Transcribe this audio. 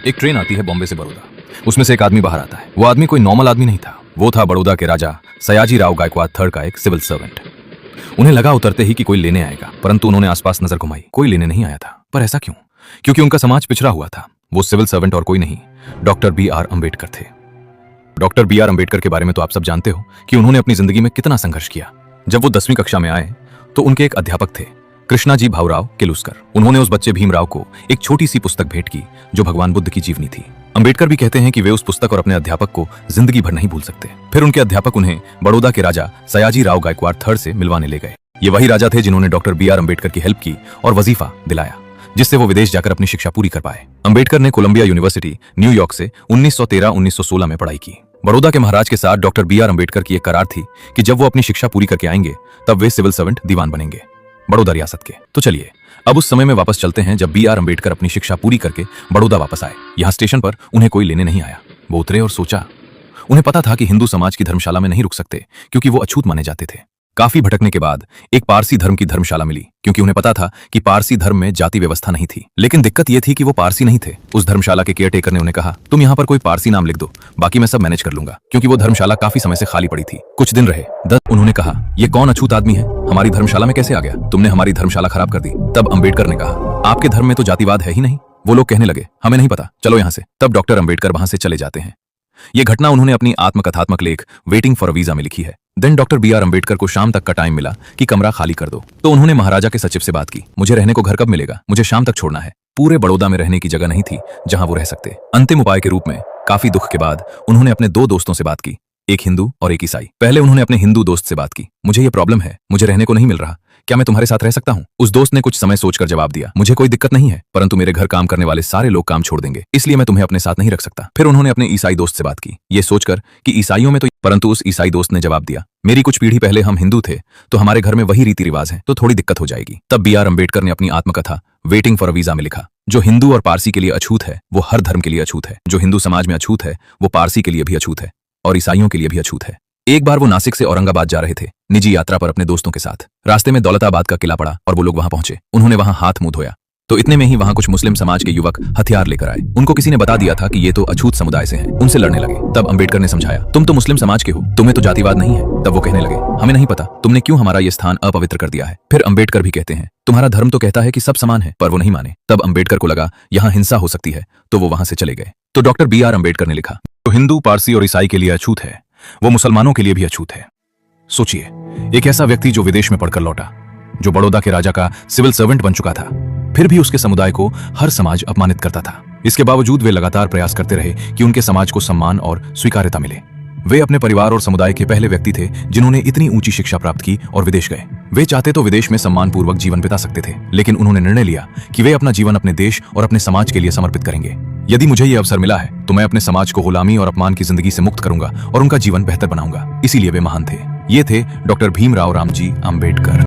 एक ट्रेन आती है बॉम्बे से बड़ौदा। उसमें से एक आदमी बाहर आता है। वो आदमी कोई नॉर्मल आदमी नहीं था, वो था बड़ौदा के राजा सयाजी राव गायकवाड़ थर्ड का एक सिविल सर्वेंट। उन्हें लगा उतरते ही कि कोई लेने आएगा, परंतु उन्होंने आसपास नजर घुमाई, कोई लेने नहीं आया था। पर ऐसा क्यों? क्योंकि उनका समाज पिछड़ा हुआ था। वो सिविल सर्वेंट और कोई नहीं, डॉक्टर बी.आर. अम्बेडकर थे। Doctor B R. अम्बेडकर के बारे में तो आप सब जानते हो कि उन्होंने अपनी जिंदगी में कितना संघर्ष किया। जब वो 10वीं कक्षा में आए तो उनके एक अध्यापक थे, कृष्णाजी भाऊराव किर्लोस्कर। उन्होंने उस बच्चे भीमराव को एक छोटी सी पुस्तक भेंट की जो भगवान बुद्ध की जीवनी थी। अम्बेडकर भी कहते हैं कि वे उस पुस्तक और अपने अध्यापक को जिंदगी भर नहीं भूल सकते। फिर उनके अध्यापक उन्हें बड़ौदा के राजा सयाजी राव गायकवाड़ थर्ड से मिलवाने ले गए। ये वही राजा थे जिन्होंने डॉक्टर बी.आर. अम्बेडकर की हेल्प की और वजीफा दिलाया, जिससे वो विदेश जाकर अपनी शिक्षा पूरी कर पाए। अम्बेडकर ने कोलंबिया यूनिवर्सिटी न्यूयॉर्क से 1913-1916 में पढ़ाई की। बड़ौदा के महाराज के साथ डॉक्टर बी.आर. अम्बेडकर की एक करार थी कि जब वो अपनी शिक्षा पूरी करके आएंगे तब वे सिविल सर्वेंट दीवान बनेंगे बड़ौदा रियासत के। तो चलिए अब उस समय में वापस चलते हैं जब बी.आर. अम्बेडकर अपनी शिक्षा पूरी करके बड़ौदा वापस आए। यहाँ स्टेशन पर उन्हें कोई लेने नहीं आया। वो उतरे और सोचा। उन्हें पता था कि हिंदू समाज की धर्मशाला में नहीं रुक सकते क्योंकि वो अछूत माने जाते थे। काफी भटकने के बाद एक पारसी धर्म की धर्मशाला मिली, क्योंकि उन्हें पता था कि पारसी धर्म में जाति व्यवस्था नहीं थी। लेकिन दिक्कत यह थी कि वो पारसी नहीं थे। उस धर्मशाला के केयरटेकर ने उन्हें कहा, तुम यहाँ पर कोई पारसी नाम लिख दो, बाकी मैं सब मैनेज कर लूंगा, क्योंकि वो धर्मशाला काफी समय से खाली पड़ी थी। कुछ दिन रहे। उन्होंने कहा, ये कौन अछूत आदमी है, हमारी धर्मशाला में कैसे आ गया? तुमने हमारी धर्मशाला खराब कर दी। तब अम्बेडकर ने कहा, आपके धर्म में तो जातिवाद है ही नहीं। वो लोग कहने लगे, हमें नहीं पता, चलो यहाँ से। तब डॉक्टर अम्बेडकर वहां से चले जाते हैं। ये घटना उन्होंने अपनी आत्मकथात्मक लेख वेटिंग फॉर अ वीजा में लिखी है। Then doctor B R. अम्बेडकर को शाम तक का टाइम मिला कि कमरा खाली कर दो। तो उन्होंने महाराजा के सचिव से बात की, मुझे रहने को घर कब मिलेगा, मुझे शाम तक छोड़ना है। पूरे बड़ौदा में रहने की जगह नहीं थी जहां वो रह सकते। अंतिम उपाय के रूप में काफी दुख के बाद उन्होंने अपने दो दोस्तों से बात की, एक हिंदू और एक ईसाई। पहले उन्होंने अपने हिंदू दोस्त से बात की, मुझे ये प्रॉब्लम है, मुझे रहने को नहीं मिल रहा, क्या मैं तुम्हारे साथ रह सकता हूँ? उस दोस्त ने कुछ समय सोचकर जवाब दिया, मुझे कोई दिक्कत नहीं है, परंतु मेरे घर काम करने वाले सारे लोग काम छोड़ देंगे, इसलिए मैं तुम्हें अपने साथ नहीं रख सकता। फिर उन्होंने अपने ईसाई दोस्त से बात की, ये सोचकर कि ईसाइयों में तो, परंतु उस ईसाई दोस्त ने जवाब दिया, मेरी कुछ पीढ़ी पहले हम हिंदू थे तो हमारे घर में वही रीति रिवाज है, तो थोड़ी दिक्कत हो जाएगी। तब बी.आर. अम्बेडकर ने अपनी आत्मकथा वेटिंग फॉर अ वीजा में लिखा, जो हिंदू और पारसी के लिए अछूत है वो हर धर्म के लिए अछूत है, जो हिंदू समाज में अछूत है वो पारसी के लिए भी अछूत है और ईसाइयों के लिए भी अछूत है। एक बार वो नासिक से औरंगाबाद जा रहे थे निजी यात्रा पर अपने दोस्तों के साथ। रास्ते में दौलताबाद का किला पड़ा और वो लोग वहां पहुंचे। उन्होंने वहां हाथ मुंह धोया तो इतने में ही वहां कुछ मुस्लिम समाज के युवक हथियार लेकर आए। उनको किसी ने बता दिया था कि ये तो अछूत समुदाय से हैं, उनसे लड़ने लगे। तब अम्बेडकर ने समझाया, तुम तो मुस्लिम समाज के हो, तुम्हें तो जातिवाद नहीं है। तब वो कहने लगे, हमें नहीं पता तुमने क्यों हमारा ये स्थान अपवित्र कर दिया है। फिर अम्बेडकर भी कहते हैं, तुम्हारा धर्म तो कहता है कि सब समान है, पर वो नहीं माने। तब अम्बेडकर को लगा यहाँ हिंसा हो सकती है, तो वो वहां से चले गए। तो डॉक्टर बी.आर. अम्बेडकर ने लिखा, जो हिंदू, पारसी और ईसाई के लिए अछूत है वो मुसलमानों के लिए भी अछूत है। सोचिए, एक ऐसा व्यक्ति जो विदेश में पढ़कर लौटा, जो बड़ौदा के राजा का सिविल सर्वेंट बन चुका था, फिर भी उसके समुदाय को हर समाज अपमानित करता था। इसके बावजूद वे लगातार प्रयास करते रहे कि उनके समाज को सम्मान और स्वीकार्यता मिले। वे अपने परिवार और समुदाय के पहले व्यक्ति थे जिन्होंने इतनी ऊंची शिक्षा प्राप्त की और विदेश गए। वे चाहते तो विदेश में सम्मानपूर्वक जीवन बिता सकते थे, लेकिन उन्होंने निर्णय लिया कि वे अपना जीवन अपने देश और अपने समाज के लिए समर्पित करेंगे। यदि मुझे ये अवसर मिला है तो मैं अपने समाज को गुलामी और अपमान की जिंदगी से मुक्त करूंगा और उनका जीवन बेहतर बनाऊंगा। इसीलिए वे महान थे। ये थे डॉक्टर भीमराव रामजी अम्बेडकर।